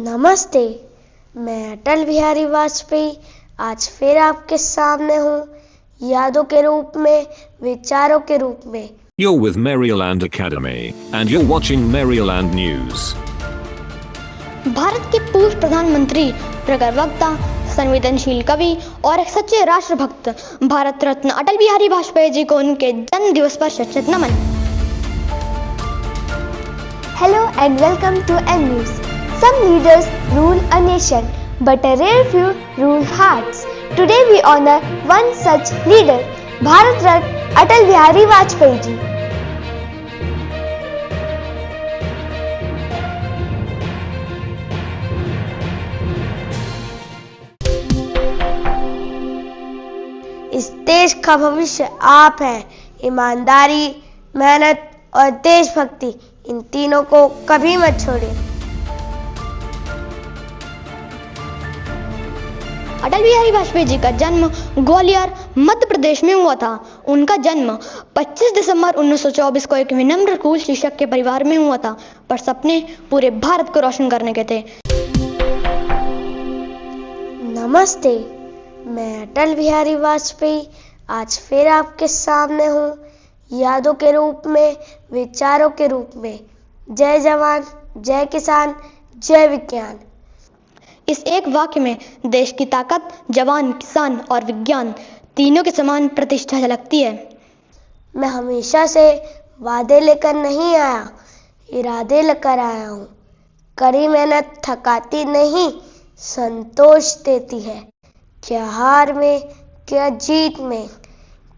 नमस्ते, मैं अटल बिहारी वाजपेयी आज फिर आपके सामने हूँ, यादों के रूप में, विचारों के रूप में। You're with Maryland Academy and you're watching Maryland News. Bharat के पूर्व प्रधानमंत्री, प्रखर वक्ता, संवेदनशील कवि और एक सच्चे राष्ट्रभक्त भारत रत्न अटल बिहारी वाजपेयी जी को उनके जन्म दिवस पर शत नमन। Hello and welcome to M News. Some leaders rule a nation, but a rare few rule hearts. Today we honor one such leader, Bharat Ratna Atal Bihari Vajpayee ji. इस देश का भविष्य आप हैं। ईमानदारी, मेहनत और देशभक्ति, इन तीनों को कभी मत छोड़िए। अटल बिहारी वाजपेयी जी का जन्म ग्वालियर, मध्य प्रदेश में हुआ था। उनका जन्म 25 दिसंबर 1924 को एक विनम्र स्कूल शिक्षक के परिवार में हुआ था, पर सपने पूरे भारत को रोशन करने के थे। नमस्ते, मैं अटल बिहारी वाजपेयी आज फिर आपके सामने हूँ, यादों के रूप में, विचारों के रूप में। जय जवान, जय किसान, जय विज्ञान। इस एक वाक्य में देश की ताकत, जवान, किसान और विज्ञान तीनों के समान प्रतिष्ठा झलकती है। मैं हमेशा से वादे लेकर नहीं आया, इरादे लेकर आया हूँ। कड़ी मेहनत थकाती नहीं, संतोष देती है। क्या हार में, क्या जीत में,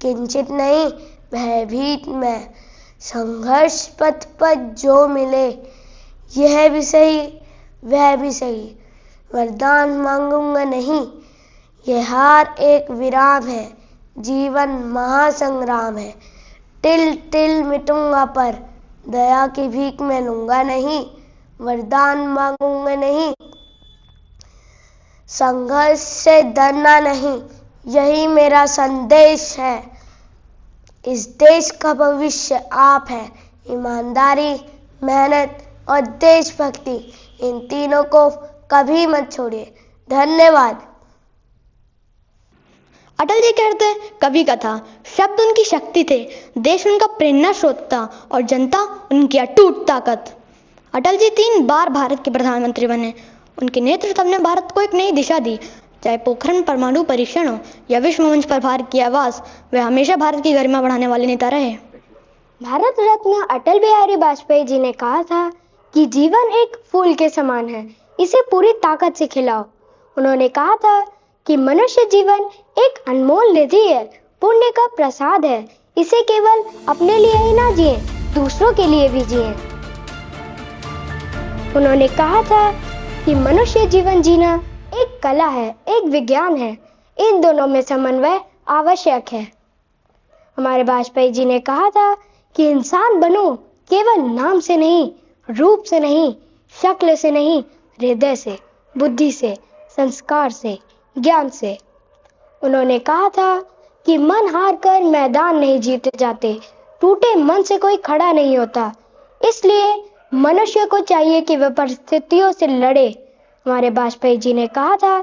किंचित नहीं भयभीत में। संघर्ष पथ पर जो मिले, यह भी सही, वह भी सही। वरदान मांगूंगा नहीं, यह हार एक विराम है, जीवन महासंग्राम है। टिल टिल मिटूंगा पर दया की भीख मैं लूंगा नहीं। वरदान मांगूंगा नहीं, संघर्ष से डरना नहीं, यही मेरा संदेश है। इस देश का भविष्य आप है। ईमानदारी, मेहनत और देशभक्ति, इन तीनों को कभी मत छोड़िए। धन्यवाद। अटल जी कहते कवि का था, शब्द उनकी शक्ति थे, देश उनका प्रेरणा स्रोत था और जनता उनकी अटूट ताकत। अटल जी 3 बार भारत के प्रधानमंत्री बने। उनके नेतृत्व ने भारत को एक नई दिशा दी। चाहे पोखरण परमाणु परीक्षण हो या विश्व मंच पर भारत की आवाज, वे हमेशा भारत की गरिमा बढ़ाने वाले नेता रहे। भारत रत्न अटल बिहारी वाजपेयी जी ने कहा था कि जीवन एक फूल के समान है, इसे पूरी ताकत से खिलाओ। उन्होंने कहा था कि मनुष्य जीवन एक अनमोल निधि है, पुण्य का प्रसाद है। इसे केवल अपने लिए ही ना जिए, दूसरों के लिए भी जिए। उन्होंने कहा था कि मनुष्य जीवन जीना एक कला है, एक विज्ञान है। इन दोनों में समन्वय आवश्यक है। हमारे वाजपेयी जी ने कहा था कि इंसान बनो केवल नाम से नहीं, रूप से नहीं, शक्ल से नहीं, हृदय से, बुद्धि से, संस्कार से, ज्ञान से। उन्होंने कहा था कि मन हार कर मैदान नहीं जीते जाते, टूटे मन से कोई खड़ा नहीं होता। इसलिए मनुष्य को चाहिए कि वह परिस्थितियों से लड़े। हमारे वाजपेयी जी ने कहा था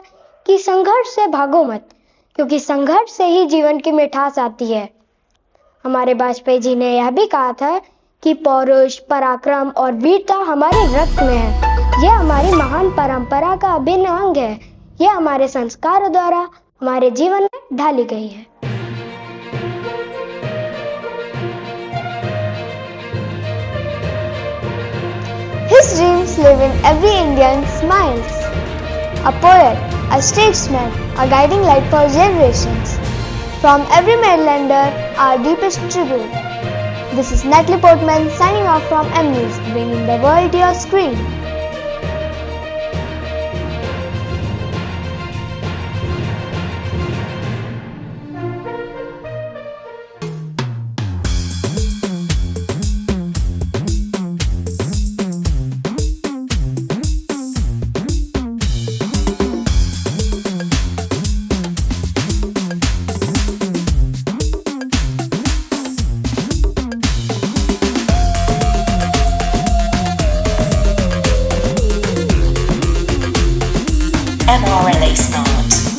कि संघर्ष से भागो मत, क्योंकि संघर्ष से ही जीवन की मिठास आती है। हमारे वाजपेयी जी ने यह भी कहा था कि पौरुष, पराक्रम और वीरता हमारे रक्त में है। यह हमारी महान परंपरा का अभिन्न अंग है। यह हमारे संस्कारों द्वारा हमारे जीवन में ढाली गई है। His dreams live in every Indian's smiles. A poet, a statesman, a guiding light for generations. From every Marylander, our deepest tribute. This is Natalie Portman signing off from M News, bringing the world to your screen. MRLA Smart.